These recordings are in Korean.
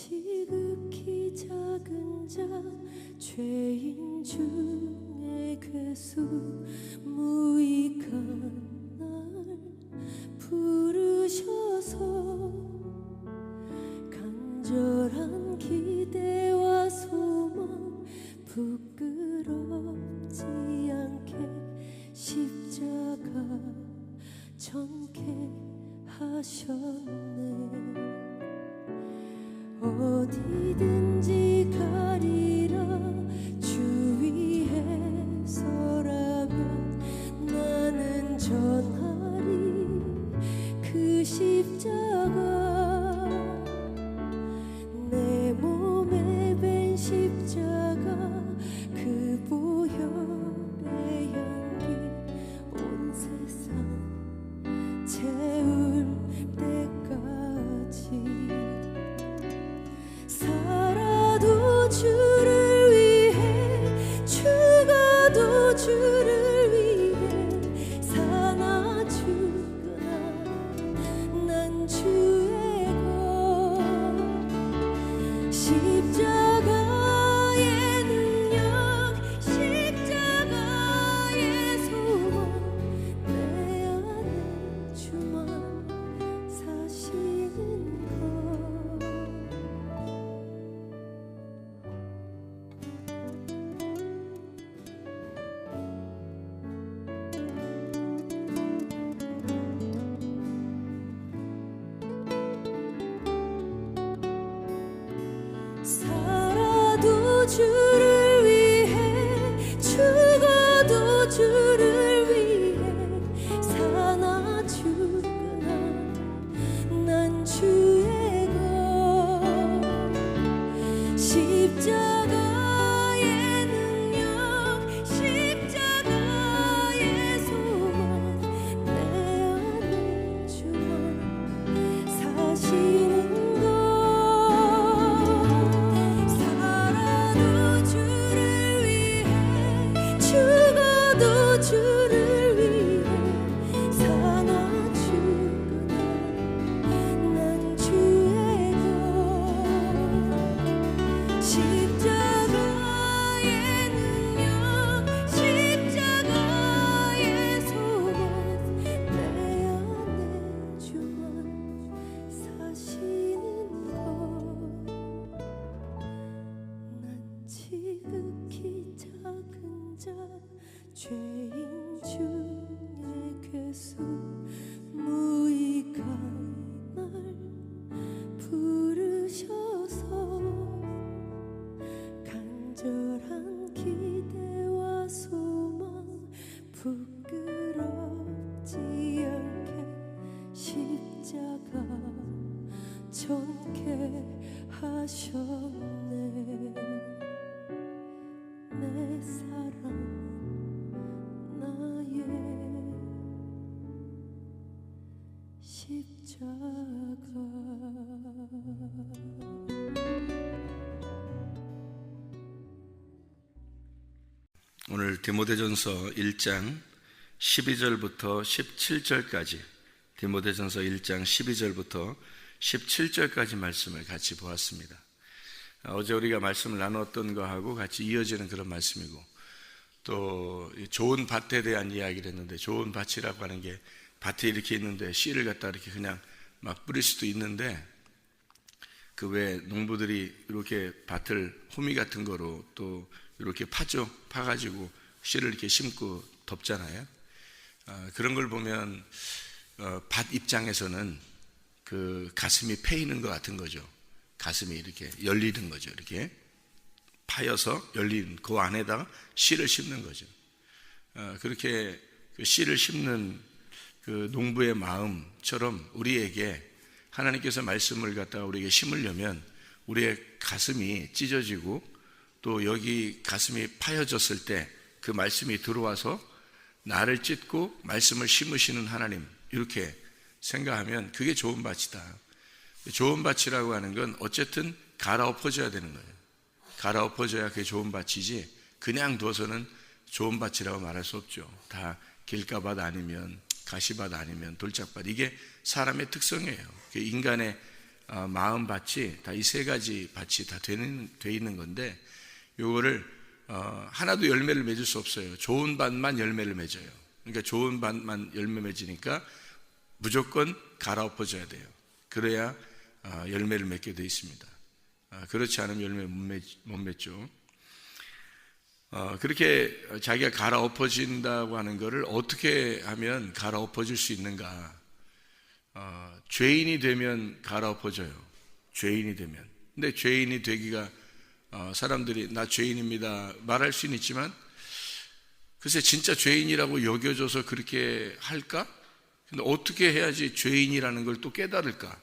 지극히 작은 자 죄인 중에 괴수 무익한 날 부르셔서 간절한 기대와 소망 부끄럽지 않게 십자가 전케 하셨네. 어디든지 가리라 주 위에 서라면 나는 전하리 그 십자가 내 몸에 밴 십자가 그 보혈의 향기 온 세상 채울 때까지 살아도 주를 위해 죽어도 주를 위해 사나 죽으나 난 주의 것 십자가의 능력 십자가의 소망 내 안에 주만 사시는 것. 살아도 주를 위해 죽어도 주를 위해 사나 죽으나 난 주의 것 십자가의 능력 십자가의 소망 내 안에 주만 사시는 죽어도 주를 위해 사나 죽으나 난 주의 것 십자가의 능력 십자가의 소망 내 안에 주만 사시는 것. 난 지극히 작은 자 죄인 중에 괴수 무익한 날 부르셔서 간절한 기대와 소망 부끄럽지 않게 십자가 전케 하셨네. 내 사랑 나의 십자가. 오늘 디모데전서 1장 12절부터 17절까지 디모데전서 1장 12절부터 17절까지 말씀을 같이 보았습니다. 어제 우리가 말씀을 나눴던 거하고 같이 이어지는 그런 말씀이고, 또 좋은 밭에 대한 이야기를 했는데, 좋은 밭이라고 하는 게 밭에 이렇게 있는데 씨를 갖다 이렇게 그냥 막 뿌릴 수도 있는데, 그 왜 농부들이 이렇게 밭을 호미 같은 거로 또 이렇게 파가지고 씨를 이렇게 심고 덮잖아요. 그런 걸 보면 밭 입장에서는 그 가슴이 패이는 것 같은 거죠. 가슴이 이렇게 열리는 거죠. 이렇게 파여서 열린 그 안에다가 씨를 심는 거죠. 그렇게 그 씨를 심는 그 농부의 마음처럼 우리에게 하나님께서 말씀을 갖다가 우리에게 심으려면 우리의 가슴이 찢어지고 또 여기 가슴이 파여졌을 때 그 말씀이 들어와서 나를 찢고 말씀을 심으시는 하나님, 이렇게 생각하면 그게 좋은 밭이다. 좋은 밭이라고 하는 건 어쨌든 갈아엎어져야 되는 거예요. 갈아엎어져야 그게 좋은 밭이지 그냥 둬서는 좋은 밭이라고 말할 수 없죠. 다 길가밭 아니면 가시밭 아니면 돌짝밭, 이게 사람의 특성이에요. 인간의 마음 밭이 다 이 세 가지 밭이 다 돼 있는 건데, 요거를 하나도 열매를 맺을 수 없어요. 좋은 밭만 열매를 맺어요. 그러니까 좋은 밭만 열매 맺으니까 무조건 갈아엎어져야 돼요. 그래야 열매를 맺게 돼 있습니다. 그렇지 않으면 열매 못 맺죠. 그렇게 자기가 갈아엎어진다고 하는 것을 어떻게 하면 갈아엎어질 수 있는가? 죄인이 되면 갈아엎어져요. 죄인이 되면. 근데 죄인이 되기가 사람들이 나 죄인입니다 말할 수는 있지만, 글쎄 진짜 죄인이라고 여겨줘서 그렇게 할까? 근데 어떻게 해야지 죄인이라는 걸 또 깨달을까?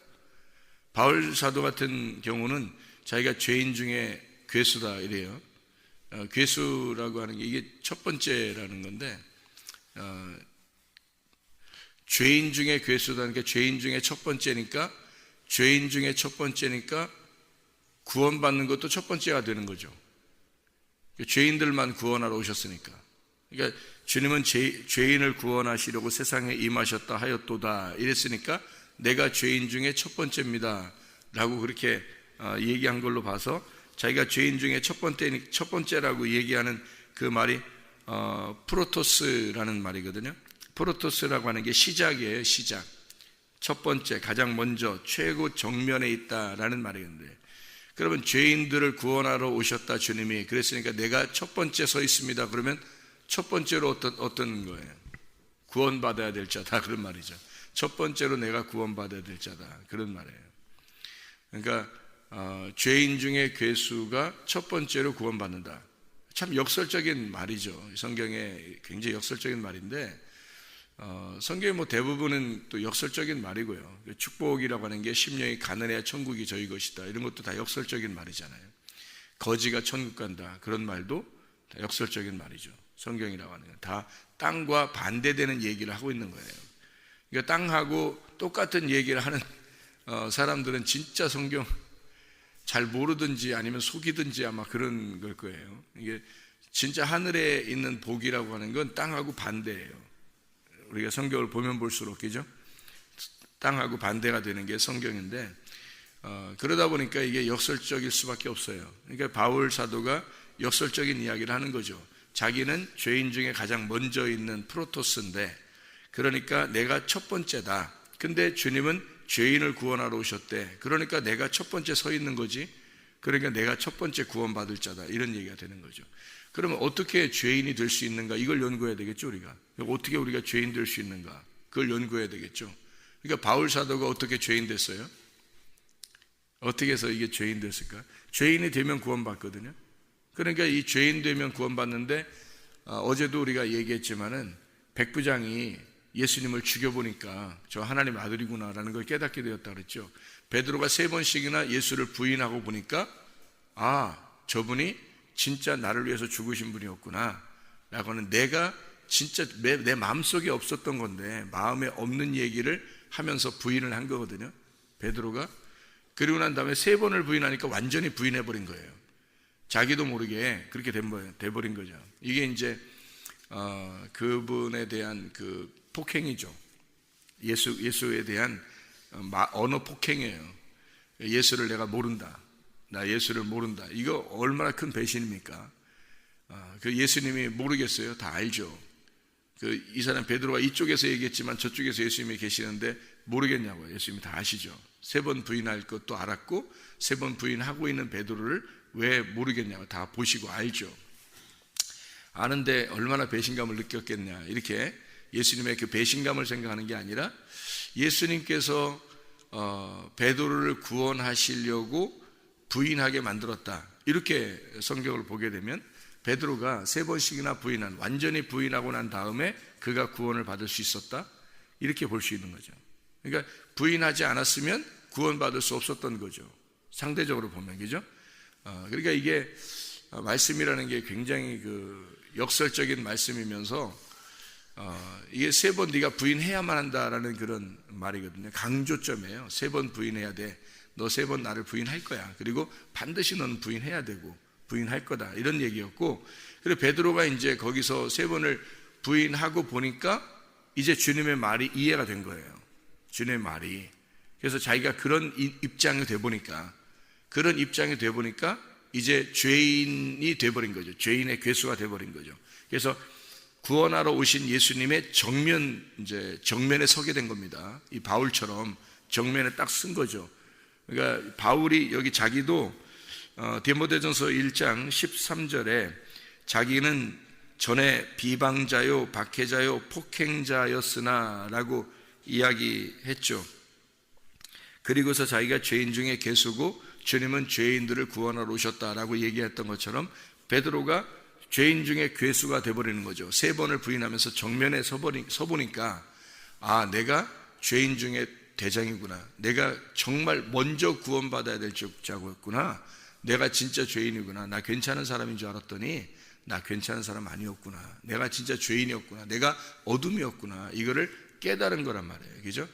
바울 사도 같은 경우는 자기가 죄인 중에 괴수다 이래요. 괴수라고 하는 게 이게 첫 번째라는 건데, 죄인 중에 괴수다는 게 죄인 중에 첫 번째니까, 죄인 중에 첫 번째니까 구원받는 것도 첫 번째가 되는 거죠. 죄인들만 구원하러 오셨으니까. 그러니까 주님은 죄인을 구원하시려고 세상에 임하셨다 하였도다 이랬으니까 내가 죄인 중에 첫 번째입니다 라고 그렇게 얘기한 걸로 봐서, 자기가 죄인 중에 첫 번째라고 얘기하는 그 말이 프로토스라는 말이거든요. 프로토스라고 하는 게 시작이에요. 시작, 첫 번째, 가장 먼저, 최고 정면에 있다라는 말이었는데, 그러면 죄인들을 구원하러 오셨다 주님이, 그랬으니까 내가 첫 번째 서 있습니다. 그러면 첫 번째로 어떤 거예요? 구원받아야 될 자다, 그런 말이죠. 첫 번째로 내가 구원받아야 될 자다, 그런 말이에요. 그러니까 죄인 중에 괴수가 첫 번째로 구원받는다. 참 역설적인 말이죠. 성경에 굉장히 역설적인 말인데, 성경의 뭐 대부분은 또 역설적인 말이고요. 축복이라고 하는 게 심령이 가난해야 천국이 저희 것이다, 이런 것도 다 역설적인 말이잖아요. 거지가 천국 간다, 그런 말도 다 역설적인 말이죠. 성경이라고 하는 건 다 땅과 반대되는 얘기를 하고 있는 거예요. 그러니까 땅하고 똑같은 얘기를 하는 사람들은 진짜 성경 잘 모르든지 아니면 속이든지 아마 그런 걸 거예요. 이게 진짜 하늘에 있는 복이라고 하는 건 땅하고 반대예요. 우리가 성경을 보면 볼수록, 그죠? 땅하고 반대가 되는 게 성경인데, 그러다 보니까 이게 역설적일 수밖에 없어요. 그러니까 바울 사도가 역설적인 이야기를 하는 거죠. 자기는 죄인 중에 가장 먼저 있는 프로토스인데, 그러니까 내가 첫 번째다. 근데 주님은 죄인을 구원하러 오셨대. 그러니까 내가 첫 번째 서 있는 거지. 그러니까 내가 첫 번째 구원받을 자다, 이런 얘기가 되는 거죠. 그러면 어떻게 죄인이 될 수 있는가? 이걸 연구해야 되겠죠, 우리가. 어떻게 우리가 죄인 될 수 있는가? 그걸 연구해야 되겠죠. 그러니까 바울 사도가 어떻게 죄인 됐어요? 어떻게 해서 이게 죄인 됐을까? 죄인이 되면 구원받거든요. 그러니까 이 죄인 되면 구원받는데, 어제도 우리가 얘기했지만은 백부장이 예수님을 죽여보니까 저 하나님 아들이구나라는 걸 깨닫게 되었다 그랬죠. 베드로가 3번씩이나 예수를 부인하고 보니까, 저분이 진짜 나를 위해서 죽으신 분이었구나 라고는, 내가 진짜 내 마음속에 없었던 건데 마음에 없는 얘기를 하면서 부인을 한 거거든요, 베드로가. 그리고 난 다음에 3번을 부인하니까 완전히 부인해버린 거예요. 자기도 모르게 그렇게 돼버린 거죠. 이게 이제 그분에 대한 그 폭행이죠. 예수에 대한 언어 폭행이에요. 예수를 내가 모른다, 나 예수를 모른다. 이거 얼마나 큰 배신입니까? 그 예수님이 모르겠어요? 다 알죠. 이 사람 베드로가 이쪽에서 얘기했지만 저쪽에서 예수님이 계시는데 모르겠냐고요. 예수님이 다 아시죠. 3번 부인할 것도 알았고 3번 부인하고 있는 베드로를 왜 모르겠냐고, 다 보시고 알죠. 아는데 얼마나 배신감을 느꼈겠냐, 이렇게 예수님의 그 배신감을 생각하는 게 아니라, 예수님께서 베드로를 구원하시려고 부인하게 만들었다, 이렇게 성경을 보게 되면 베드로가 3번씩이나 부인한, 완전히 부인하고 난 다음에 그가 구원을 받을 수 있었다, 이렇게 볼 수 있는 거죠. 그러니까 부인하지 않았으면 구원받을 수 없었던 거죠, 상대적으로 보면. 그죠? 그러니까 이게 말씀이라는 게 굉장히 역설적인 말씀이면서, 이게 3번 네가 부인해야만 한다라는 그런 말이거든요. 강조점이에요. 3번 부인해야 돼. 너 3번 나를 부인할 거야. 그리고 반드시 너는 부인해야 되고 부인할 거다, 이런 얘기였고, 그리고 베드로가 이제 거기서 3번을 부인하고 보니까 이제 주님의 말이 이해가 된 거예요. 주님의 말이. 그래서 자기가 그런 입장이 돼 보니까 이제 죄인이 돼버린 거죠. 죄인의 괴수가 돼버린 거죠. 그래서 구원하러 오신 예수님의 정면에 서게 된 겁니다. 이 바울처럼 정면에 딱 쓴 거죠. 그러니까 바울이 여기 자기도 디모데전서 1장 13절에 자기는 전에 비방자요, 박해자요, 폭행자였으나 라고 이야기했죠. 그리고서 자기가 죄인 중에 괴수고 주님은 죄인들을 구원하러 오셨다라고 얘기했던 것처럼 베드로가 죄인 중에 괴수가 돼버리는 거죠. 3번을 부인하면서 정면에 서보니까 내가 죄인 중에 대장이구나. 내가 정말 먼저 구원받아야 될 자였구나. 내가 진짜 죄인이구나. 나 괜찮은 사람인 줄 알았더니 나 괜찮은 사람 아니었구나. 내가 진짜 죄인이었구나. 내가 어둠이었구나. 이거를 깨달은 거란 말이에요. 그죠?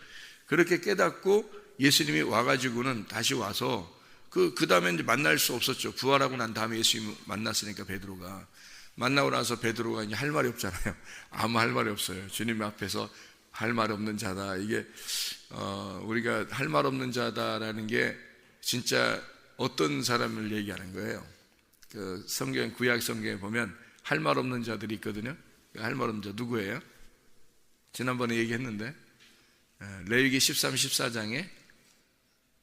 그렇게 깨닫고 예수님이 와가지고는 다시 와서 그 다음에 이제 만날 수 없었죠. 부활하고 난 다음에 예수님 만났으니까 베드로가. 만나고 나서 베드로가 이제 할 말이 없잖아요. 아무 할 말이 없어요. 주님 앞에서 할 말 없는 자다. 이게 우리가 할 말 없는 자다라는 게 진짜 어떤 사람을 얘기하는 거예요. 그 성경, 구약 성경에 보면 할 말 없는 자들이 있거든요. 할 말 없는 자 누구예요? 지난번에 얘기했는데 레위기 13, 14장에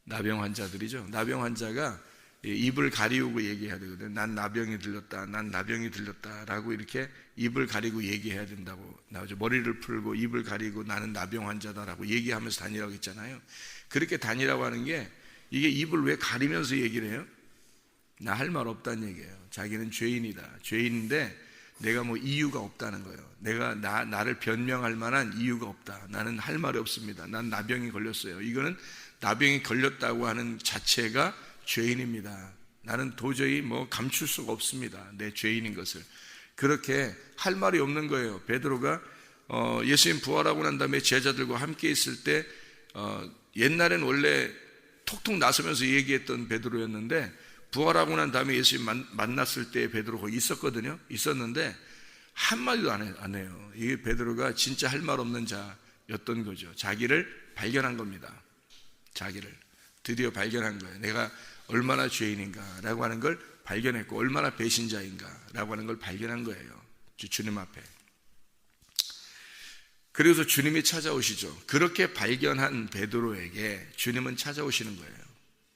나병 환자들이죠. 나병 환자가 입을 가리우고 얘기해야 되거든요. 난 나병이 들렸다, 난 나병이 들렸다라고 이렇게 입을 가리고 얘기해야 된다고 나오죠. 머리를 풀고 입을 가리고 나는 나병 환자다라고 얘기하면서 다니라고 했잖아요. 그렇게 다니라고 하는 게 이게 입을 왜 가리면서 얘기를 해요? 나 할 말 없다는 얘기예요. 자기는 죄인이다. 죄인인데 내가 뭐 이유가 없다는 거예요. 내가 나를 변명할 만한 이유가 없다. 나는 할 말이 없습니다. 난 나병이 걸렸어요. 이거는 나병이 걸렸다고 하는 자체가 죄인입니다. 나는 도저히 뭐 감출 수가 없습니다. 내 죄인인 것을. 그렇게 할 말이 없는 거예요. 베드로가 예수님 부활하고 난 다음에 제자들과 함께 있을 때 옛날엔 원래 톡톡 나서면서 얘기했던 베드로였는데 부활하고 난 다음에 예수님 만났을 때 베드로 거기 있었거든요. 있었는데 한마디도 안 해요. 이게 베드로가 진짜 할 말 없는 자였던 거죠. 자기를 발견한 겁니다. 자기를 드디어 발견한 거예요. 내가 얼마나 죄인인가라고 하는 걸 발견했고 얼마나 배신자인가라고 하는 걸 발견한 거예요. 주님 앞에. 그래서 주님이 찾아오시죠. 그렇게 발견한 베드로에게 주님은 찾아오시는 거예요.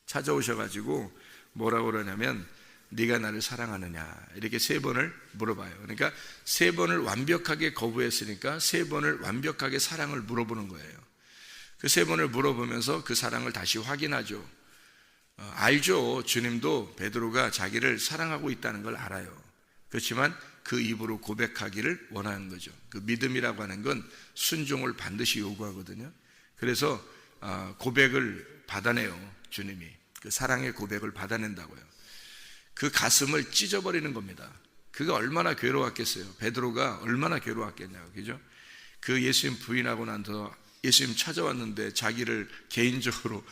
찾아오셔가지고 뭐라고 그러냐면 네가 나를 사랑하느냐 이렇게 3번을 물어봐요. 그러니까 3번을 완벽하게 거부했으니까 3번을 완벽하게 사랑을 물어보는 거예요. 그 3번을 물어보면서 그 사랑을 다시 확인하죠. 알죠. 주님도 베드로가 자기를 사랑하고 있다는 걸 알아요. 그렇지만 그 입으로 고백하기를 원하는 거죠. 그 믿음이라고 하는 건 순종을 반드시 요구하거든요. 그래서 고백을 받아내요. 주님이 그 사랑의 고백을 받아낸다고요. 그 가슴을 찢어버리는 겁니다. 그가 얼마나 괴로웠겠어요. 베드로가 얼마나 괴로웠겠냐고. 그죠? 그 예수님 부인하고 나서 예수님 찾아왔는데 자기를 개인적으로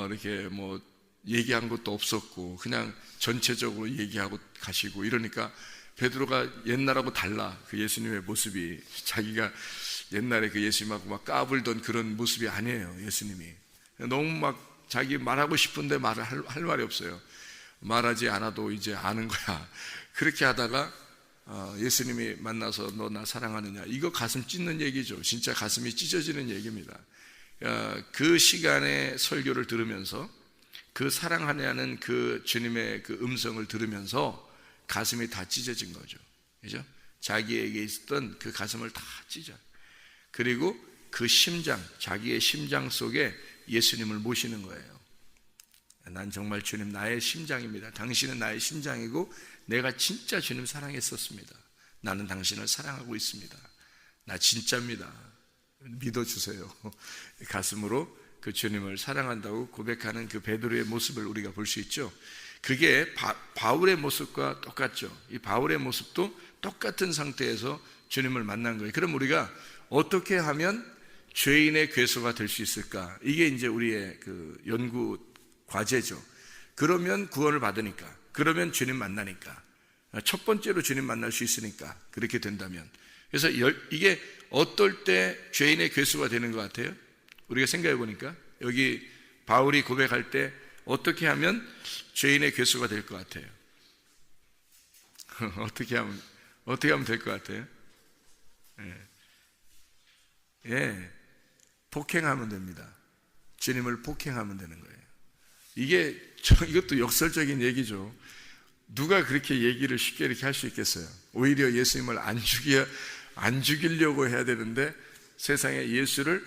이렇게 뭐 얘기한 것도 없었고 그냥 전체적으로 얘기하고 가시고 이러니까 베드로가 옛날하고 달라. 그 예수님의 모습이 자기가 옛날에 그 예수님하고 막 까불던 그런 모습이 아니에요. 예수님이 너무 막 자기 말하고 싶은데 말을 할 말이 없어요. 말하지 않아도 이제 아는 거야. 그렇게 하다가 예수님이 만나서 너 나 사랑하느냐 이거 가슴 찢는 얘기죠. 진짜 가슴이 찢어지는 얘기입니다. 그 시간에 설교를 들으면서 그 사랑하냐는 그 주님의 그 음성을 들으면서 가슴이 다 찢어진 거죠. 그죠? 자기에게 있었던 그 가슴을 다 찢어. 그리고 그 심장, 자기의 심장 속에 예수님을 모시는 거예요. 난 정말 주님 나의 심장입니다. 당신은 나의 심장이고 내가 진짜 주님 사랑했었습니다. 나는 당신을 사랑하고 있습니다. 나 진짜입니다. 믿어주세요. 가슴으로 그 주님을 사랑한다고 고백하는 그 베드로의 모습을 우리가 볼 수 있죠. 그게 바울의 모습과 똑같죠. 이 바울의 모습도 똑같은 상태에서 주님을 만난 거예요. 그럼 우리가 어떻게 하면 죄인의 괴수가 될 수 있을까? 이게 이제 우리의 그 연구 과제죠. 그러면 구원을 받으니까, 그러면 주님 만나니까, 첫 번째로 주님 만날 수 있으니까 그렇게 된다면. 그래서 이게 어떨 때 죄인의 괴수가 되는 것 같아요? 우리가 생각해 보니까 여기 바울이 고백할 때 어떻게 하면 죄인의 괴수가 될 것 같아요? 어떻게 하면 될 것 같아요? 폭행하면 됩니다. 주님을 폭행하면 되는 거예요. 이것도 역설적인 얘기죠. 누가 그렇게 얘기를 쉽게 이렇게 할 수 있겠어요? 오히려 예수님을 안 죽이려고 해야 되는데 세상에 예수를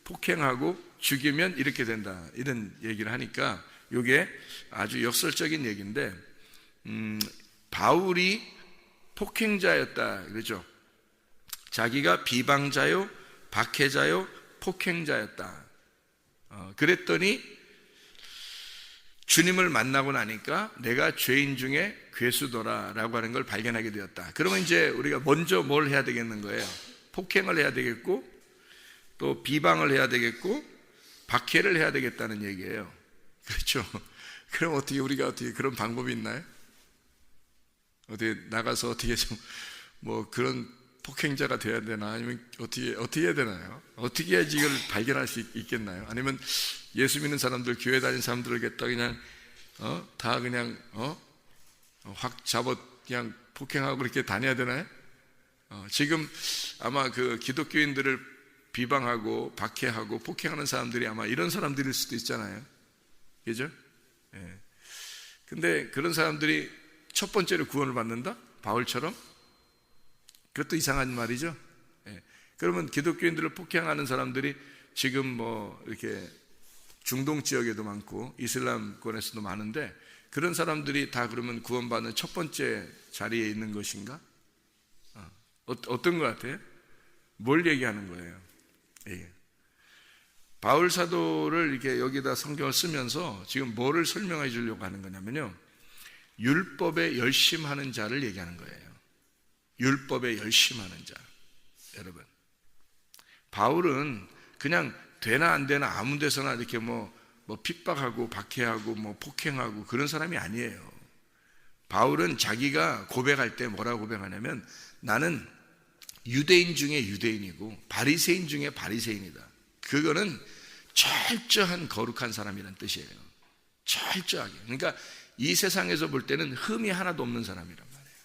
폭행하고 죽이면 이렇게 된다, 이런 얘기를 하니까 이게 아주 역설적인 얘기인데, 바울이 폭행자였다 그러죠. 자기가 비방자요, 박해자요, 폭행자였다. 그랬더니 주님을 만나고 나니까 내가 죄인 중에 괴수더라라고 하는 걸 발견하게 되었다. 그러면 이제 우리가 먼저 뭘 해야 되겠는 거예요? 폭행을 해야 되겠고, 또 비방을 해야 되겠고, 박해를 해야 되겠다는 얘기예요. 그렇죠? 그럼 우리가 어떻게 그런 방법이 있나요? 어떻게 나가서 어떻게 좀 그런 폭행자가 돼야 되나? 아니면 어떻게 해야 되나요? 어떻게 해야지 이걸 발견할 수 있겠나요? 아니면 예수 믿는 사람들, 교회 다니는 사람들을 그냥 다 그냥 확 잡아 그냥 폭행하고 그렇게 다녀야 되나요? 지금 아마 그 기독교인들을 비방하고 박해하고 폭행하는 사람들이 아마 이런 사람들일 수도 있잖아요. 그죠? 근데 그런 사람들이 첫 번째로 구원을 받는다? 바울처럼? 그것도 이상한 말이죠. 그러면 기독교인들을 폭행하는 사람들이 지금 이렇게 중동 지역에도 많고 이슬람권에서도 많은데, 그런 사람들이 다 그러면 구원받는 첫 번째 자리에 있는 것인가? 어떤 것 같아요? 뭘 얘기하는 거예요? 바울 사도를 이렇게 여기다 성경을 쓰면서 지금 뭐를 설명해 주려고 하는 거냐면요, 율법에 열심하는 자를 얘기하는 거예요. 율법에 열심하는 자. 여러분, 바울은 그냥 되나 안 되나 아무 데서나 이렇게 핍박하고 박해하고 폭행하고 그런 사람이 아니에요. 바울은 자기가 고백할 때 뭐라고 고백하냐면, 나는 유대인 중에 유대인이고 바리새인 중에 바리새인이다. 그거는 철저한 거룩한 사람이라는 뜻이에요. 철저하게. 그러니까 이 세상에서 볼 때는 흠이 하나도 없는 사람이란 말이에요.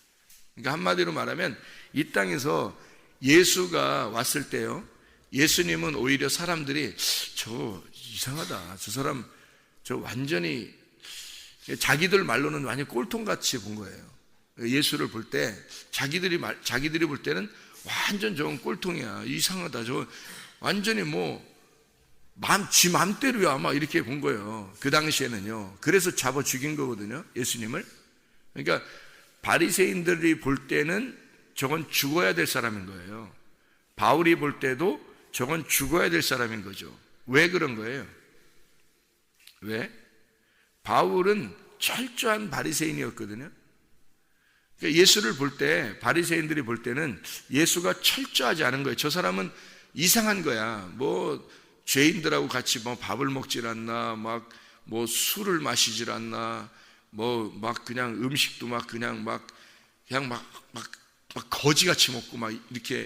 그러니까 한마디로 말하면 이 땅에서 예수가 왔을 때요, 예수님은 오히려 사람들이 저 이상하다, 저 사람 저 완전히, 자기들 말로는 완전 꼴통같이 본 거예요. 예수를 볼 때 자기들이 볼 때는 완전 저건 꼴통이야, 이상하다, 저 완전히 지 맘대로야 막 이렇게 본 거예요. 그 당시에는요. 그래서 잡아 죽인 거거든요, 예수님을. 그러니까 바리새인들이 볼 때는 저건 죽어야 될 사람인 거예요. 바울이 볼 때도 저건 죽어야 될 사람인 거죠. 왜 그런 거예요? 왜? 바울은 철저한 바리새인이었거든요. 그러니까 예수를 볼 때, 바리새인들이 볼 때는 예수가 철저하지 않은 거예요. 저 사람은 이상한 거야. 죄인들하고 같이 밥을 먹질 않나, 술을 마시질 않나, 그냥 음식도 그냥 거지같이 먹고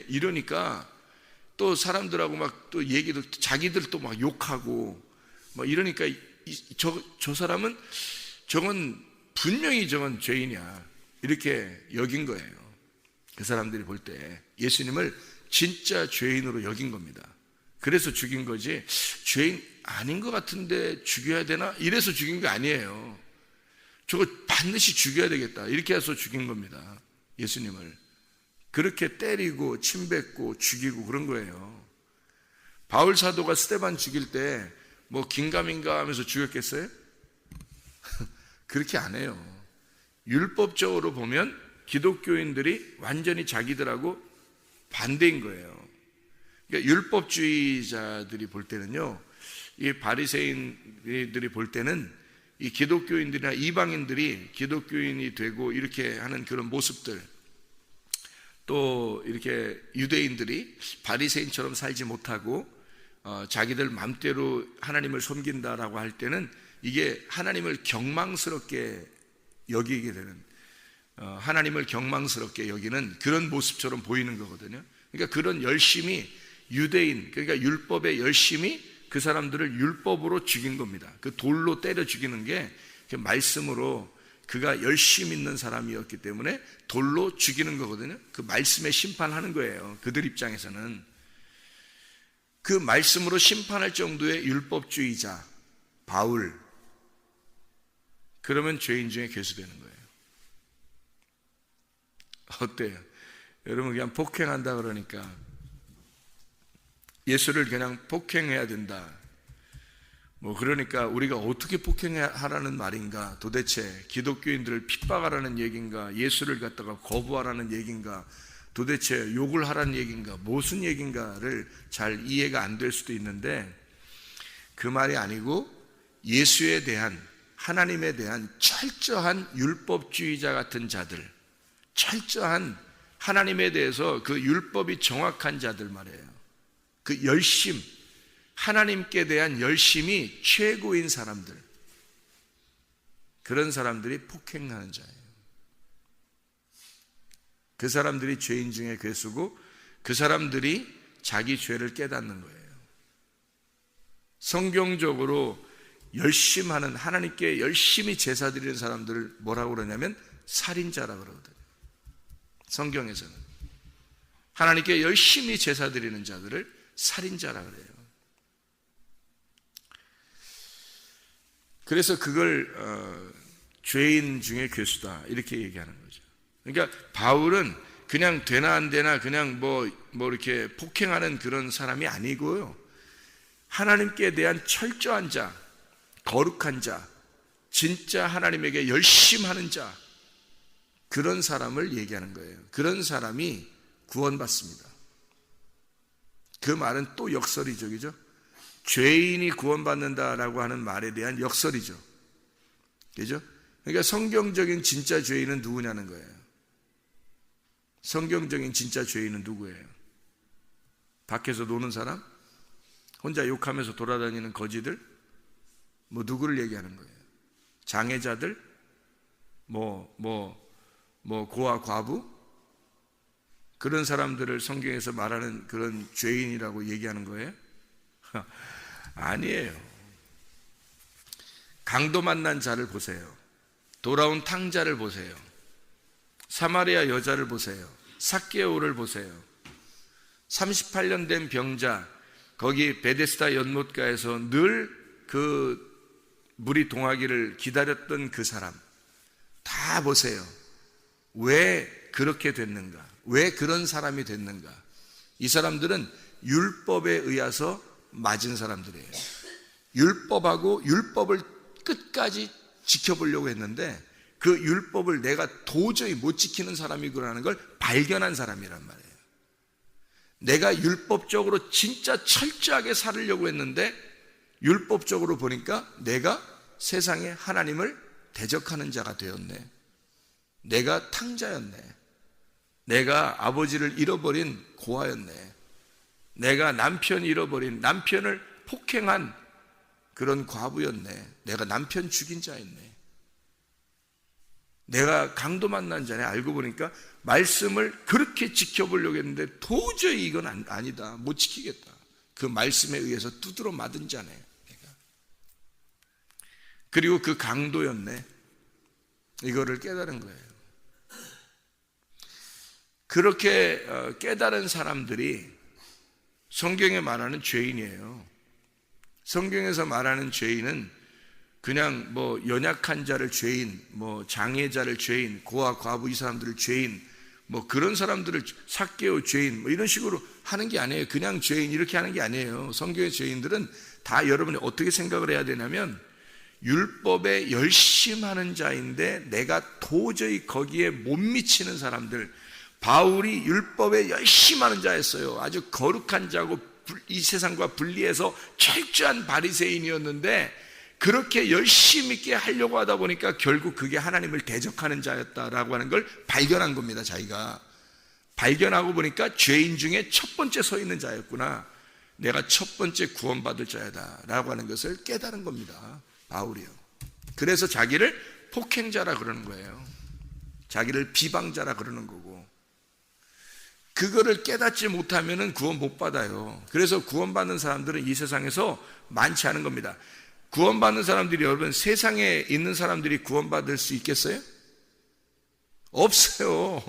이러니까, 또 사람들하고 또 얘기도, 자기들도 욕하고 이러니까 저 사람은 저건 분명히 저건 죄인이야, 이렇게 여긴 거예요. 그 사람들이 볼 때 예수님을 진짜 죄인으로 여긴 겁니다. 그래서 죽인 거지, 죄인 아닌 것 같은데 죽여야 되나? 이래서 죽인 게 아니에요. 저거 반드시 죽여야 되겠다, 이렇게 해서 죽인 겁니다. 예수님을 그렇게 때리고 침뱉고 죽이고 그런 거예요. 바울 사도가 스데반 죽일 때 긴가민가 하면서 죽였겠어요? 그렇게 안 해요. 율법적으로 보면 기독교인들이 완전히 자기들하고 반대인 거예요. 그러니까 율법주의자들이 볼 때는요, 이 바리새인들이 볼 때는 이 기독교인들이나 이방인들이 기독교인이 되고 이렇게 하는 그런 모습들, 또 이렇게 유대인들이 바리새인처럼 살지 못하고 자기들 맘대로 하나님을 섬긴다라고 할 때는 이게 하나님을 경망스럽게 여기게 되는, 하나님을 경망스럽게 여기는 그런 모습처럼 보이는 거거든요. 그러니까 그런 열심이 유대인, 그러니까 율법의 열심이 그 사람들을 율법으로 죽인 겁니다. 그 돌로 때려 죽이는 게 그 말씀으로 그가 열심히 있는 사람이었기 때문에 돌로 죽이는 거거든요. 그 말씀에 심판하는 거예요. 그들 입장에서는. 그 말씀으로 심판할 정도의 율법주의자 바울, 그러면 죄인 중에 괴수되는 거예요. 어때요? 여러분 그냥 폭행한다 그러니까 예수를 그냥 폭행해야 된다. 그러니까 우리가 어떻게 폭행하라는 말인가? 도대체 기독교인들을 핍박하라는 얘기인가? 예수를 갖다가 거부하라는 얘기인가? 도대체 욕을 하라는 얘기인가? 무슨 얘기인가를 잘 이해가 안 될 수도 있는데 그 말이 아니고 예수에 대한, 하나님에 대한 철저한 율법주의자 같은 자들, 철저한 하나님에 대해서 그 율법이 정확한 자들 말이에요. 그 열심, 하나님께 대한 열심이 최고인 사람들, 그런 사람들이 폭행하는 자예요. 그 사람들이 죄인 중에 괴수고 그 사람들이 자기 죄를 깨닫는 거예요. 성경적으로 열심하는, 하나님께 열심히 제사 드리는 사람들을 뭐라고 그러냐면 살인자라고 그러거든요. 성경에서는 하나님께 열심히 제사 드리는 자들을 살인자라고 그래요. 그래서 그걸 죄인 중에 괴수다 이렇게 얘기하는 거죠. 그러니까 바울은 그냥 되나 안 되나 그냥 뭐 이렇게 폭행하는 그런 사람이 아니고요. 하나님께 대한 철저한 자, 거룩한 자, 진짜 하나님에게 열심하는 자, 그런 사람을 얘기하는 거예요. 그런 사람이 구원받습니다. 그 말은 또 역설이죠. 죄인이 구원받는다라고 하는 말에 대한 역설이죠. 그죠? 그러니까 성경적인 진짜 죄인은 누구냐는 거예요. 성경적인 진짜 죄인은 누구예요? 밖에서 노는 사람? 혼자 욕하면서 돌아다니는 거지들? 누구를 얘기하는 거예요? 장애자들? 고아 과부? 그런 사람들을 성경에서 말하는 그런 죄인이라고 얘기하는 거예요? 아니에요. 강도 만난 자를 보세요. 돌아온 탕자를 보세요. 사마리아 여자를 보세요. 삭개오를 보세요. 38년 된 병자, 거기 베데스다 연못가에서 늘 그 물이 동하기를 기다렸던 그 사람 다 보세요. 왜 그렇게 됐는가? 왜 그런 사람이 됐는가? 이 사람들은 율법에 의해서 맞은 사람들이에요. 율법하고 율법을 끝까지 지켜보려고 했는데 그 율법을 내가 도저히 못 지키는 사람이구나라는 걸 발견한 사람이란 말이에요. 내가 율법적으로 진짜 철저하게 살으려고 했는데 율법적으로 보니까 내가 세상에 하나님을 대적하는 자가 되었네. 내가 탕자였네. 내가 아버지를 잃어버린 고아였네. 내가 남편 잃어버린, 남편을 폭행한 그런 과부였네. 내가 남편 죽인 자였네. 내가 강도 만난 자네. 알고 보니까 말씀을 그렇게 지켜보려고 했는데 도저히 이건 아니다. 못 지키겠다. 그 말씀에 의해서 두드러 맞은 자네. 내가. 그리고 그 강도였네. 이거를 깨달은 거예요. 그렇게 깨달은 사람들이 성경에 말하는 죄인이에요. 성경에서 말하는 죄인은 그냥 연약한 자를 죄인, 장애자를 죄인, 고아 과부 이 사람들을 죄인, 그런 사람들을 삭개오 죄인, 이런 식으로 하는 게 아니에요. 그냥 죄인 이렇게 하는 게 아니에요. 성경의 죄인들은 다 여러분이 어떻게 생각을 해야 되냐면 율법에 열심하는 자인데 내가 도저히 거기에 못 미치는 사람들. 바울이 율법에 열심하는 자였어요. 아주 거룩한 자고 이 세상과 분리해서 철저한 바리새인이었는데 그렇게 열심 있게 하려고 하다 보니까 결국 그게 하나님을 대적하는 자였다라고 하는 걸 발견한 겁니다. 자기가 발견하고 보니까 죄인 중에 첫 번째 서 있는 자였구나. 내가 첫 번째 구원받을 자야다라고 하는 것을 깨달은 겁니다. 바울이요. 그래서 자기를 폭행자라 그러는 거예요. 자기를 비방자라 그러는 거고. 그거를 깨닫지 못하면 구원 못 받아요. 그래서 구원받는 사람들은 이 세상에서 많지 않은 겁니다. 구원받는 사람들이, 여러분, 세상에 있는 사람들이 구원받을 수 있겠어요? 없어요.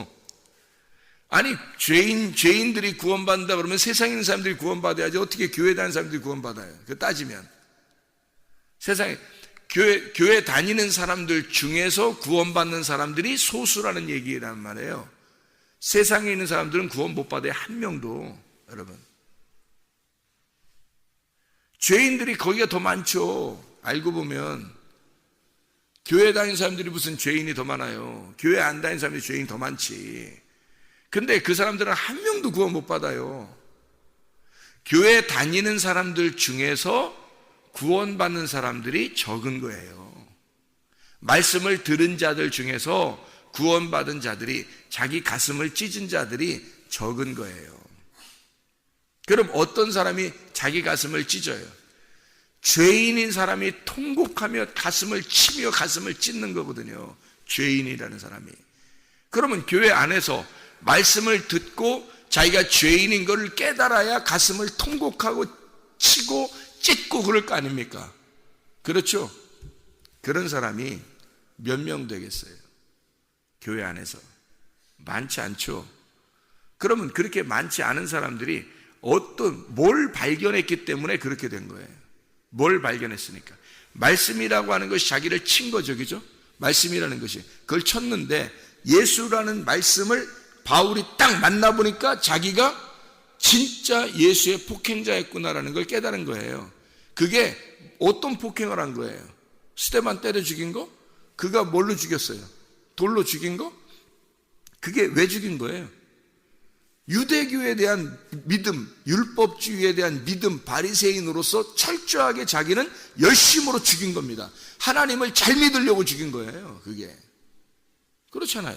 아니, 죄인들이 구원받는다 그러면 세상에 있는 사람들이 구원받아야지 어떻게 교회 다니는 사람들이 구원받아요? 그 따지면. 세상에, 교회 다니는 사람들 중에서 구원받는 사람들이 소수라는 얘기란 말이에요. 세상에 있는 사람들은 구원 못 받아요. 한 명도. 여러분, 죄인들이 거기가 더 많죠. 알고 보면 교회 다니는 사람들이 무슨 죄인이 더 많아요. 교회 안 다니는 사람들이 죄인이 더 많지. 근데 그 사람들은 한 명도 구원 못 받아요. 교회 다니는 사람들 중에서 구원받는 사람들이 적은 거예요. 말씀을 들은 자들 중에서 구원받은 자들이, 자기 가슴을 찢은 자들이 적은 거예요. 그럼 어떤 사람이 자기 가슴을 찢어요? 죄인인 사람이 통곡하며 가슴을 치며 가슴을 찢는 거거든요. 죄인이라는 사람이. 그러면 교회 안에서 말씀을 듣고 자기가 죄인인 것을 깨달아야 가슴을 통곡하고 치고 찢고 그럴 거 아닙니까? 그렇죠? 그런 사람이 몇 명 되겠어요? 교회 안에서 많지 않죠. 그러면 그렇게 많지 않은 사람들이 뭘 발견했기 때문에 그렇게 된 거예요. 뭘 발견했으니까. 말씀이라고 하는 것이 자기를 친 거죠. 그죠? 말씀이라는 것이. 그걸 쳤는데 예수라는 말씀을 바울이 딱 만나보니까 자기가 진짜 예수의 폭행자였구나라는 걸 깨달은 거예요. 그게 어떤 폭행을 한 거예요? 스데반 때려 죽인 거? 그가 뭘로 죽였어요? 돌로 죽인 거? 그게 왜 죽인 거예요? 유대교에 대한 믿음, 율법주의에 대한 믿음, 바리새인으로서 철저하게 자기는 열심으로 죽인 겁니다. 하나님을 잘 믿으려고 죽인 거예요. 그게. 그렇잖아요.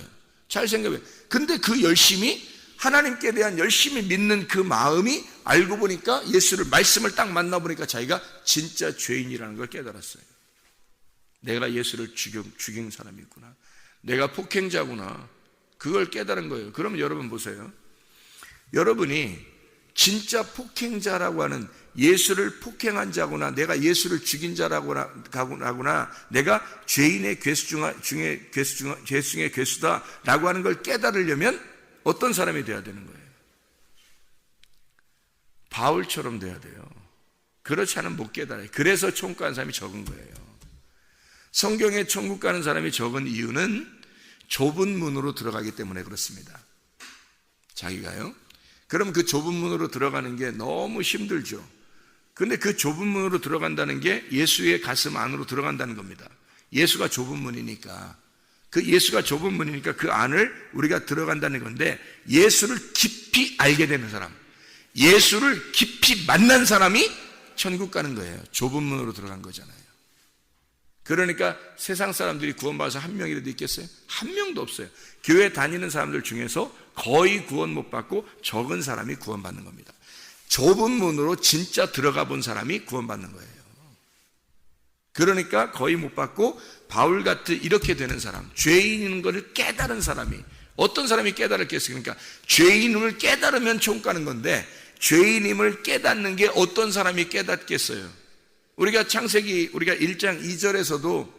잘 생각해. 근데 그 열심이, 하나님께 대한 열심히 믿는 그 마음이 알고 보니까 예수를, 말씀을 딱 만나보니까 자기가 진짜 죄인이라는 걸 깨달았어요. 내가 예수를 죽인 사람이구나. 내가 폭행자구나. 그걸 깨달은 거예요. 그러면 여러분 보세요. 여러분이 진짜 폭행자라고 하는, 예수를 폭행한 자구나, 내가 예수를 죽인 자라구나, 내가 죄인의 괴수 중에 괴수다라고 하는 걸 깨달으려면 어떤 사람이 돼야 되는 거예요? 바울처럼 돼야 돼요. 그렇지 않으면 못 깨달아요. 그래서 천국 가는 사람이 적은 거예요. 성경에 천국 가는 사람이 적은 이유는 좁은 문으로 들어가기 때문에 그렇습니다. 자기가요. 그럼 그 좁은 문으로 들어가는 게 너무 힘들죠. 근데 그 좁은 문으로 들어간다는 게 예수의 가슴 안으로 들어간다는 겁니다. 예수가 좁은 문이니까. 그 예수가 좁은 문이니까 그 안을 우리가 들어간다는 건데, 예수를 깊이 알게 되는 사람, 예수를 깊이 만난 사람이 천국 가는 거예요. 좁은 문으로 들어간 거잖아요. 그러니까 세상 사람들이 구원받아서 한 명이라도 있겠어요? 한 명도 없어요. 교회 다니는 사람들 중에서 거의 구원 못 받고 적은 사람이 구원받는 겁니다. 좁은 문으로 진짜 들어가 본 사람이 구원받는 거예요. 그러니까 거의 못 받고, 바울 같은 이렇게 되는 사람, 죄인인 것을 깨달은 사람이, 어떤 사람이 깨달았겠어요? 그러니까 죄인임을 깨달으면 천국 가는 건데, 죄인임을 깨닫는 게 어떤 사람이 깨닫겠어요? 우리가 창세기, 우리가 1장 2절에서도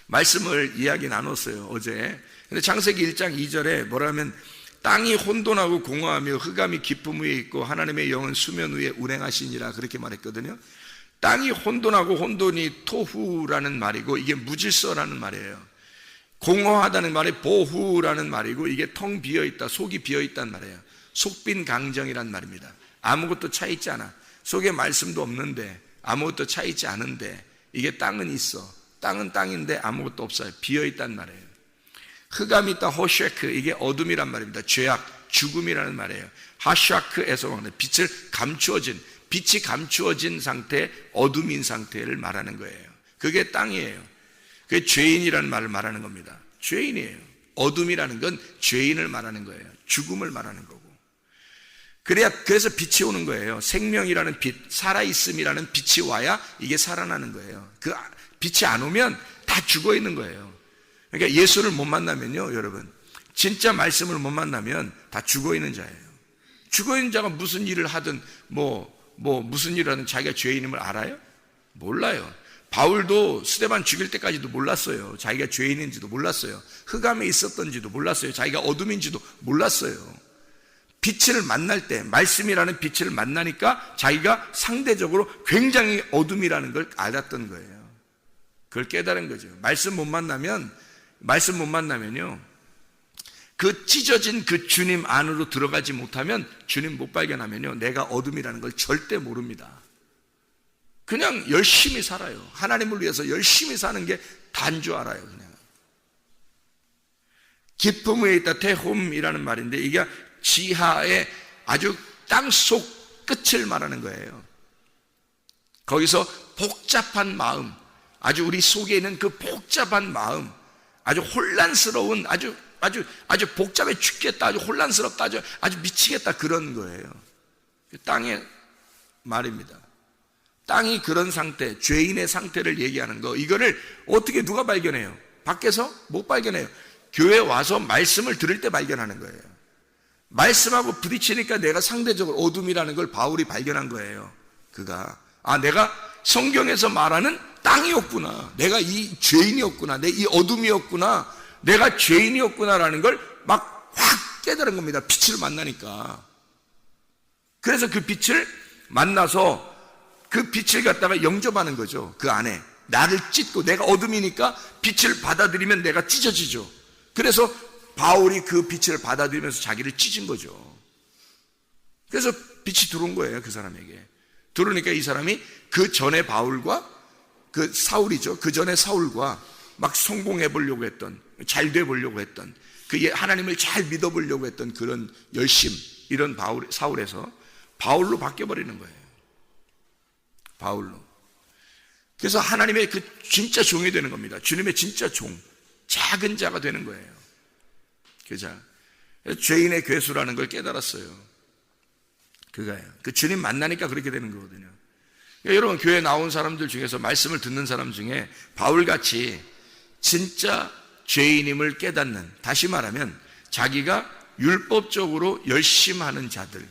말씀을 이야기 나눴어요, 어제. 근데 창세기 1장 2절에 뭐라면, 땅이 혼돈하고 공허하며 흑암이 깊음 위에 있고 하나님의 영은 수면 위에 운행하시니라, 그렇게 말했거든요. 땅이 혼돈하고, 혼돈이 토후라는 말이고, 이게 무질서라는 말이에요. 공허하다는 말이 보후라는 말이고, 이게 텅 비어있다, 속이 비어있다는 말이에요. 속빈 강정이란 말입니다. 아무것도 차있지 않아. 속에 말씀도 없는데, 아무것도 차있지 않은데, 이게 땅은 있어. 땅은 땅인데 아무것도 없어요. 비어있단 말이에요. 흑암이 있다, 호쉐크, 이게 어둠이란 말입니다. 죄악, 죽음이라는 말이에요. 하샤크에서 빛을 감추어진, 빛이 감추어진 상태, 어둠인 상태를 말하는 거예요. 그게 땅이에요. 그게 죄인이라는 말을 말하는 겁니다. 죄인이에요. 어둠이라는 건 죄인을 말하는 거예요. 죽음을 말하는 거고. 그래서 빛이 오는 거예요. 생명이라는 빛, 살아있음이라는 빛이 와야 이게 살아나는 거예요. 그 빛이 안 오면 다 죽어 있는 거예요. 그러니까 예수를 못 만나면요, 여러분, 진짜 말씀을 못 만나면 다 죽어있는 자예요. 죽어있는 자가 무슨 일을 하든 무슨 일을 하든 자기가 죄인임을 알아요? 몰라요. 바울도 스데반 죽일 때까지도 몰랐어요. 자기가 죄인인지도 몰랐어요. 흑암에 있었던지도 몰랐어요. 자기가 어둠인지도 몰랐어요. 빛을 만날 때, 말씀이라는 빛을 만나니까 자기가 상대적으로 굉장히 어둠이라는 걸 알았던 거예요. 그걸 깨달은 거죠. 말씀 못 만나면요, 그 찢어진 그 주님 안으로 들어가지 못하면, 주님 못 발견하면요, 내가 어둠이라는 걸 절대 모릅니다. 그냥 열심히 살아요. 하나님을 위해서 열심히 사는 게 다인 줄 알아요. 그냥 깊음 위에 있다, 테홈이라는 말인데, 이게 지하의 아주 땅속 끝을 말하는 거예요. 거기서 복잡한 마음, 아주 우리 속에 있는 그 복잡한 마음, 아주 혼란스러운, 아주 복잡해 죽겠다, 아주 혼란스럽다, 아주 미치겠다, 그런 거예요. 땅의 말입니다. 땅이 그런 상태, 죄인의 상태를 얘기하는 거, 이거를 어떻게 누가 발견해요? 밖에서 못 발견해요. 교회 와서 말씀을 들을 때 발견하는 거예요. 말씀하고 부딪히니까 내가 상대적으로 어둠이라는 걸 바울이 발견한 거예요. 그가 내가 성경에서 말하는 땅이었구나, 내가 이 죄인이었구나, 내 이 어둠이었구나, 내가 죄인이었구나라는 걸 막 확 깨달은 겁니다. 빛을 만나니까. 그래서 그 빛을 만나서 그 빛을 갖다가 영접하는 거죠. 그 안에 나를 찢고, 내가 어둠이니까 빛을 받아들이면 내가 찢어지죠. 그래서 바울이 그 빛을 받아들이면서 자기를 찢은 거죠. 그래서 빛이 들어온 거예요. 그 사람에게 들어오니까 이 사람이 그 전에 바울과 그 사울이죠, 그 전에 사울과 막 성공해 보려고 했던, 잘 돼 보려고 했던, 그 하나님을 잘 믿어 보려고 했던 그런 열심, 이런 사울에서 바울로 바뀌어 버리는 거예요. 바울로. 그래서 하나님의 그 진짜 종이 되는 겁니다. 주님의 진짜 종, 작은 자가 되는 거예요. 그 자, 죄인의 괴수라는 걸 깨달았어요. 그거예요. 그 주님 만나니까 그렇게 되는 거거든요. 그러니까 여러분, 교회 나온 사람들 중에서, 말씀을 듣는 사람 중에 바울같이 진짜 죄인임을 깨닫는, 다시 말하면 자기가 율법적으로 열심히 하는 자들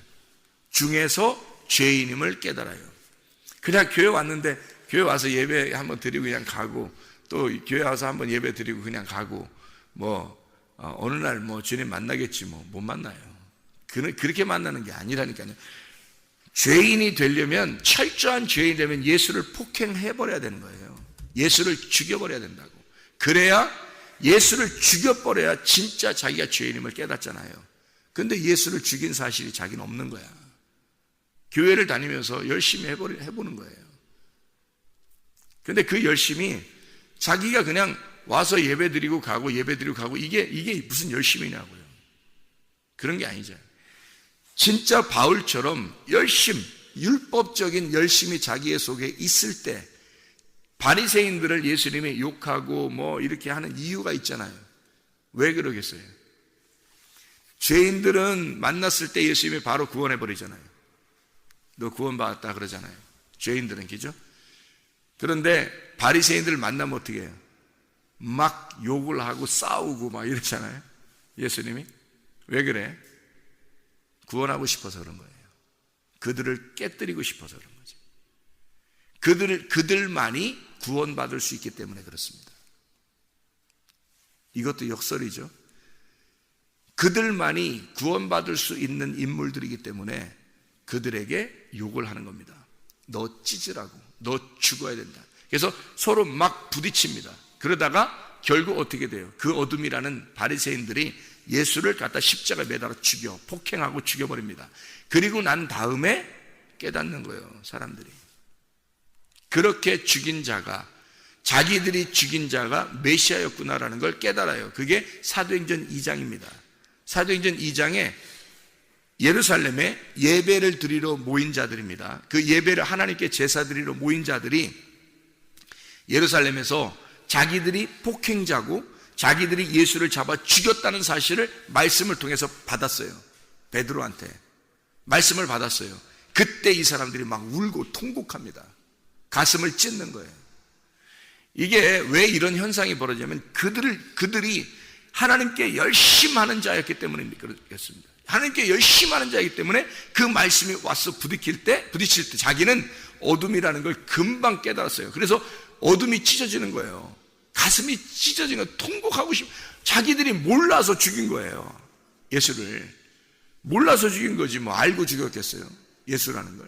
중에서 죄인임을 깨달아요. 그냥 교회 왔는데, 교회 와서 예배 한번 드리고 그냥 가고, 또 교회 와서 한번 예배 드리고 그냥 가고, 어느 날 주님 만나겠지, 못 만나요. 그렇게 만나는 게 아니라니까요. 죄인이 되려면, 철저한 죄인이 되면 예수를 폭행해버려야 되는 거예요. 예수를 죽여버려야 된다고. 그래야, 예수를 죽여버려야 진짜 자기가 죄인임을 깨닫잖아요. 근데 예수를 죽인 사실이 자기는 없는 거야. 교회를 다니면서 열심히 해보는 거예요. 근데 그 열심이 자기가 그냥 와서 예배드리고 가고 이게 무슨 열심이냐고요. 그런 게 아니죠. 진짜 바울처럼 율법적인 열심이 자기의 속에 있을 때, 바리새인들을 예수님이 욕하고 이렇게 하는 이유가 있잖아요. 왜 그러겠어요? 죄인들은 만났을 때 예수님이 바로 구원해 버리잖아요. 너 구원받았다 그러잖아요. 죄인들은, 그죠? 그런데 바리새인들을 만나면 어떻게 해요? 막 욕을 하고 싸우고 막 이러잖아요. 예수님이. 왜 그래? 구원하고 싶어서 그런 거예요. 그들을 깨뜨리고 싶어서 그런 거죠. 그들만이 구원받을 수 있기 때문에 그렇습니다. 이것도 역설이죠. 그들만이 구원받을 수 있는 인물들이기 때문에 그들에게 욕을 하는 겁니다. 너 찢으라고, 너 죽어야 된다. 그래서 서로 막 부딪힙니다. 그러다가 결국 어떻게 돼요? 그 어둠이라는 바리새인들이 예수를 갖다 십자가에 매달아 죽여, 폭행하고 죽여버립니다. 그리고 난 다음에 깨닫는 거예요, 사람들이. 그렇게 죽인 자가, 자기들이 죽인 자가 메시아였구나라는 걸 깨달아요. 그게 사도행전 2장입니다. 사도행전 2장에 예루살렘에 예배를 드리러 모인 자들입니다. 그 예배를 하나님께 제사 드리러 모인 자들이 예루살렘에서 자기들이 폭행자고 자기들이 예수를 잡아 죽였다는 사실을 말씀을 통해서 받았어요. 베드로한테 말씀을 받았어요. 그때 이 사람들이 막 울고 통곡합니다. 가슴을 찢는 거예요. 이게 왜 이런 현상이 벌어지냐면 그들이 하나님께 열심히 하는 자였기 때문에 그렇겠습니다. 하나님께 열심히 하는 자이기 때문에 그 말씀이 와서 부딪힐 때 자기는 어둠이라는 걸 금방 깨달았어요. 그래서 어둠이 찢어지는 거예요. 가슴이 찢어지는 거예요. 통곡하고 자기들이 몰라서 죽인 거예요. 예수를 몰라서 죽인 거지 뭐 알고 죽였겠어요. 예수라는 걸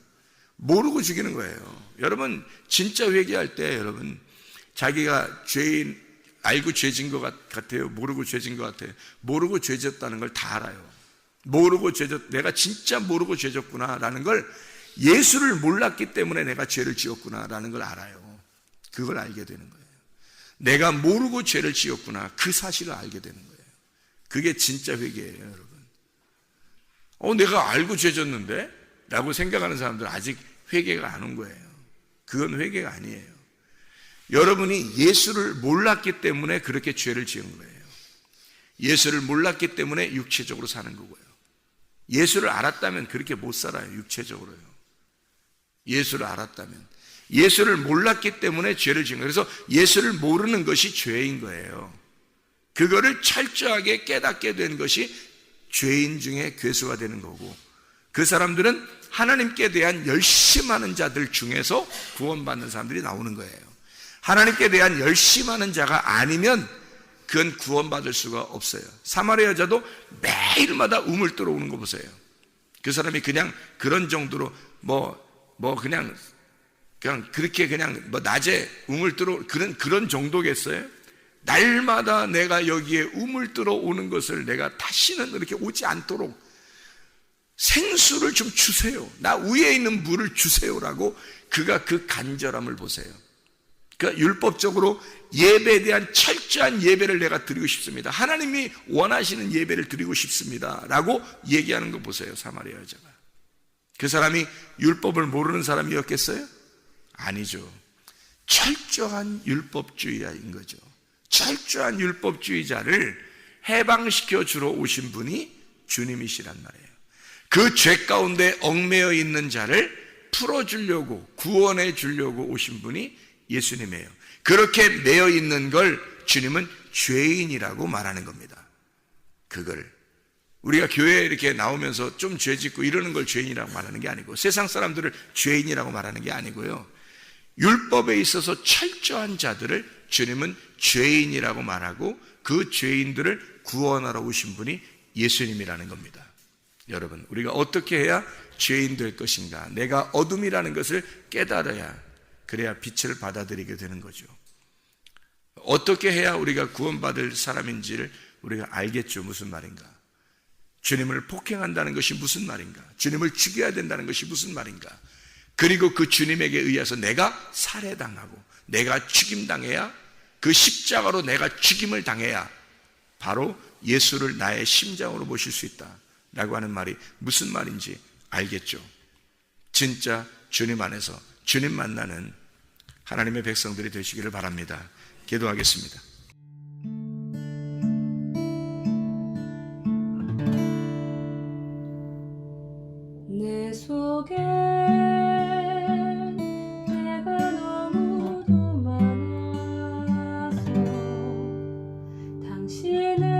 모르고 죽이는 거예요. 여러분 진짜 회개할 때 여러분 자기가 죄인 알고 죄진 것 같아요? 모르고 죄진 것 같아요? 모르고 죄졌다는 걸 다 알아요. 모르고 내가 진짜 모르고 죄졌구나 라는 걸 예수를 몰랐기 때문에 내가 죄를 지었구나 라는 걸 알아요. 그걸 알게 되는 거예요. 내가 모르고 죄를 지었구나 그 사실을 알게 되는 거예요. 그게 진짜 회개예요. 여러분 내가 알고 죄졌는데? 라고 생각하는 사람들은 아직 회개가 안 온 거예요. 그건 회개가 아니에요. 여러분이 예수를 몰랐기 때문에 그렇게 죄를 지은 거예요. 예수를 몰랐기 때문에 육체적으로 사는 거고요. 예수를 알았다면 그렇게 못 살아요. 육체적으로요. 예수를 알았다면. 예수를 몰랐기 때문에 죄를 지은 거예요. 그래서 예수를 모르는 것이 죄인 거예요. 그거를 철저하게 깨닫게 된 것이 죄인 중에 괴수가 되는 거고, 그 사람들은 하나님께 대한 열심하는 자들 중에서 구원받는 사람들이 나오는 거예요. 하나님께 대한 열심하는 자가 아니면 그건 구원받을 수가 없어요. 사마리아 여자도 매일마다 우물 들어오는 거 보세요. 그 사람이 그냥 그런 정도로 그냥 그렇게 그냥 낮에 우물 들어 그런 정도겠어요? 날마다 내가 여기에 우물 들어오는 것을 내가 다시는 이렇게 오지 않도록 생수를 좀 주세요. 나 위에 있는 물을 주세요라고 그가 그 간절함을 보세요. 그러니까 율법적으로 예배에 대한 철저한 예배를 내가 드리고 싶습니다. 하나님이 원하시는 예배를 드리고 싶습니다 라고 얘기하는 거 보세요. 사마리아 여자가. 그 사람이 율법을 모르는 사람이었겠어요? 아니죠. 철저한 율법주의자인 거죠. 철저한 율법주의자를 해방시켜 주러 오신 분이 주님이시란 말이에요. 그 죄 가운데 얽매여 있는 자를 풀어주려고 구원해 주려고 오신 분이 예수님이에요. 그렇게 매여 있는 걸 주님은 죄인이라고 말하는 겁니다. 그걸 우리가 교회에 이렇게 나오면서 좀 죄 짓고 이러는 걸 죄인이라고 말하는 게 아니고, 세상 사람들을 죄인이라고 말하는 게 아니고요, 율법에 있어서 철저한 자들을 주님은 죄인이라고 말하고 그 죄인들을 구원하러 오신 분이 예수님이라는 겁니다. 여러분, 우리가 어떻게 해야 죄인 될 것인가? 내가 어둠이라는 것을 깨달아야, 그래야 빛을 받아들이게 되는 거죠. 어떻게 해야 우리가 구원받을 사람인지를 우리가 알겠죠. 무슨 말인가? 주님을 폭행한다는 것이 무슨 말인가? 주님을 죽여야 된다는 것이 무슨 말인가? 그리고 그 주님에게 의해서 내가 살해당하고 내가 죽임당해야, 그 십자가로 내가 죽임을 당해야 바로 예수를 나의 심장으로 모실 수 있다 라고 하는 말이 무슨 말인지 알겠죠. 진짜 주님 안에서 주님 만나는 하나님의 백성들이 되시기를 바랍니다. 기도하겠습니다. 내 속에 내가 너무도 많아서 당신을